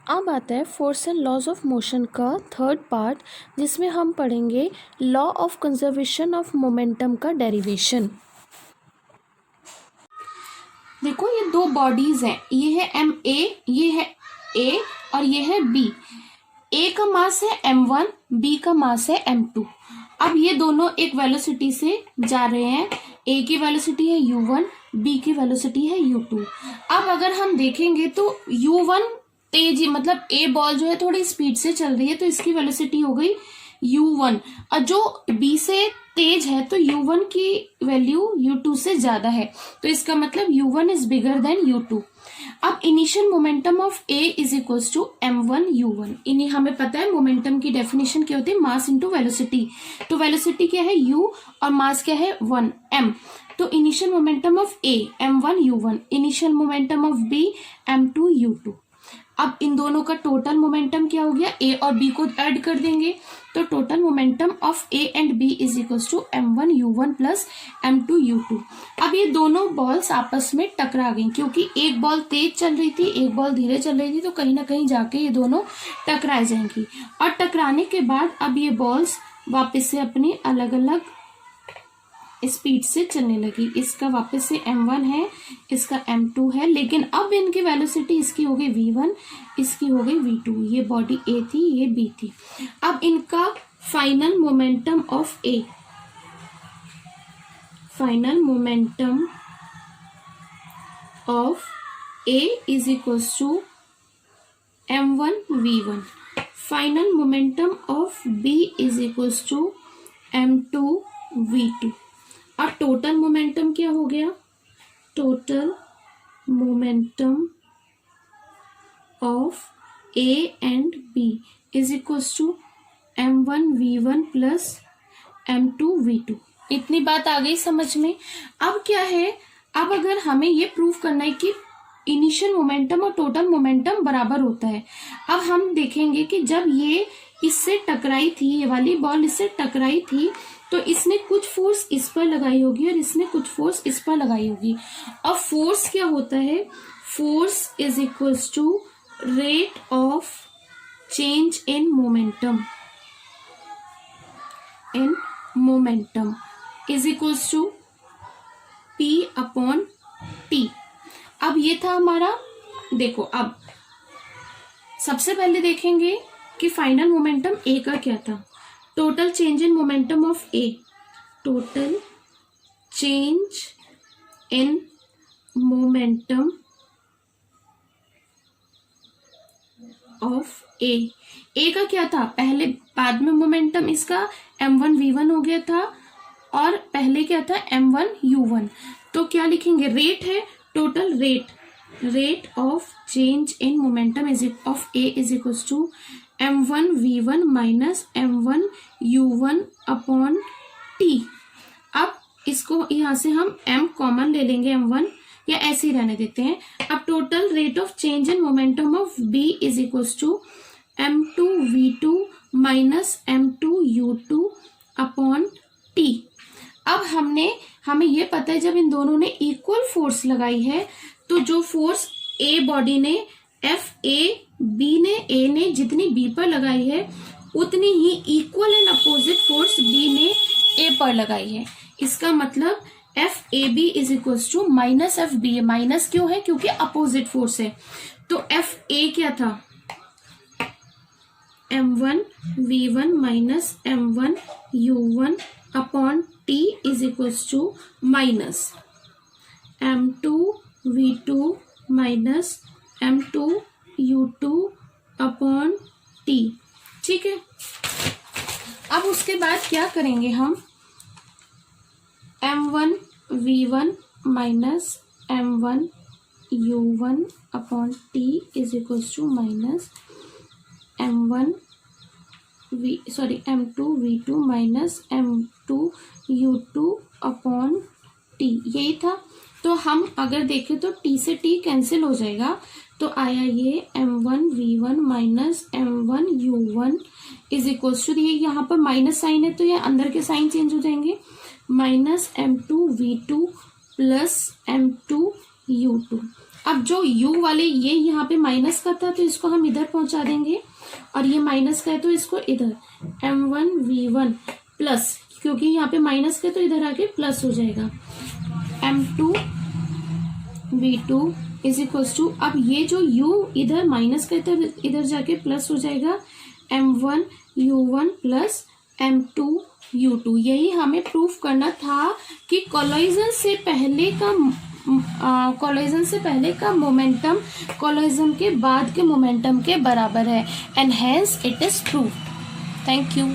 अब आता है force and laws of motion का थर्ड पार्ट, जिसमें हम पढ़ेंगे law of conservation of momentum का डेरिवेशन। देखो ये दो बॉडीज हैं, ये है एम ए, ये है ए और ये है बी। ए का मास है m1, बी का मास है m2। अब ये दोनों एक वेलोसिटी से जा रहे हैं, ए की वेलोसिटी है u1, बी की वेलोसिटी है u2। अब अगर हम देखेंगे तो u1 तेज, मतलब ए बॉल जो है थोड़ी स्पीड से चल रही है तो इसकी वेलोसिटी हो गई u1, और जो बी से तेज है तो u1 की वैल्यू u2 से ज्यादा है, तो इसका मतलब u1 is bigger than u2। अब initial momentum of A is equals to m1 u1। इन्हीं हमें पता है मोमेंटम की डेफिनेशन क्या होती है, मास इंटू वेलोसिटी। तो वेलोसिटी क्या है u और मास क्या है 1 m। तो initial momentum of A m1 u1, initial momentum of B m2 u2। अब इन दोनों का टोटल मोमेंटम क्या हो गया, ए और बी को ऐड कर देंगे तो total momentum of A and B is equals to m1 u1 plus m2 u2। अब ये दोनों बॉल्स आपस में टकरा गई, क्योंकि एक बॉल तेज चल रही थी, एक बॉल धीरे चल रही थी, तो कहीं ना कहीं जाके ये दोनों टकरा जाएंगी। और टकराने के बाद अब ये बॉल्स वापस से अपनी अलग अलग स्पीड से चलने लगी। इसका वापस से m1 है, इसका m2 है, लेकिन अब इनकी वेलोसिटी, इसकी हो गई v1, इसकी हो गई v2। ये बॉडी a थी, ये b थी। अब इनका final momentum of a, final momentum of a is equals to m1 v1, final momentum of b is equals to m2 v2। और टोटल मोमेंटम क्या हो गया, total momentum of A and B is equals to m1 v1 plus m2 v2। इतनी बात आ गई समझ में। अब क्या है, अब अगर हमें ये प्रूव करना है कि इनिशियल मोमेंटम और टोटल मोमेंटम बराबर होता है, अब हम देखेंगे कि जब ये इससे टकराई थी, ये वाली बॉल इससे टकराई थी, तो इसने कुछ फोर्स इस पर लगाई होगी और इसने कुछ फोर्स इस पर लगाई होगी। और फोर्स क्या होता है, force is equals to rate of change in momentum, in momentum is equals to p upon t। अब ये था हमारा, देखो अब सबसे पहले देखेंगे कि फाइनल मोमेंटम a का क्या था, total change in momentum of A, total change in momentum of A का क्या था, पहले बाद में मोमेंटम इसका m1 v1 हो गया था और पहले क्या था m1 u1। तो क्या लिखेंगे, रेट है, total rate of change in momentum of A is equals to m1 v1 minus m1 u1 upon t। अब इसको यहां से हम m कॉमन ले लेंगे, m1, या ऐसे ही रहने देते हैं। अब total rate of change in momentum of b is equals to m2 v2 minus m2 u2 upon t। अब हमें ये पता है जब इन दोनों ने इक्वल फोर्स लगाई है, तो जो फोर्स ए बॉडी ने एफ ए ए ने जितनी बी पर लगाई है, उतनी ही equal and opposite force B ने ए पर लगाई है। इसका मतलब F A B is equals to minus F B A. Minus क्यों है, क्योंकि अपोजिट फोर्स है। तो एफ ए क्या था, m1 v1 minus m1 u1 upon t is equals to minus m2 v2 minus m2 u2 upon t। ठीक है, अब उसके बाद क्या करेंगे हम, m1 v1 minus m1 u1 upon t is equals to minus m2 v2 minus m2 u2 upon t। यही था। तो हम अगर देखें तो t से t कैंसिल हो जाएगा, तो आया ये m1 v1 minus m1 u1 is equals to, ये यहाँ पर माइनस साइन है तो ये अंदर के साइन चेंज हो जाएंगे, minus m2 v2 plus m2 u2। अब जो u वाले ये यहाँ पे माइनस का था तो इसको हम इधर पहुंचा देंगे, और ये माइनस का है तो इसको इधर m1v1 प्लस, क्योंकि यहाँ पे माइनस का तो इधर आके प्लस हो जाएगा, m2v2 इज इक्वल्स टू, अब ये जो u इधर माइनस का इधर जाके प्लस हो जाएगा, m1u1 प्लस m2u2। यही हमें प्रूफ करना था कि कोलिजन से पहले का मोमेंटम कोलिजन के बाद के मोमेंटम के बराबर है, and hence it is proved. Thank you.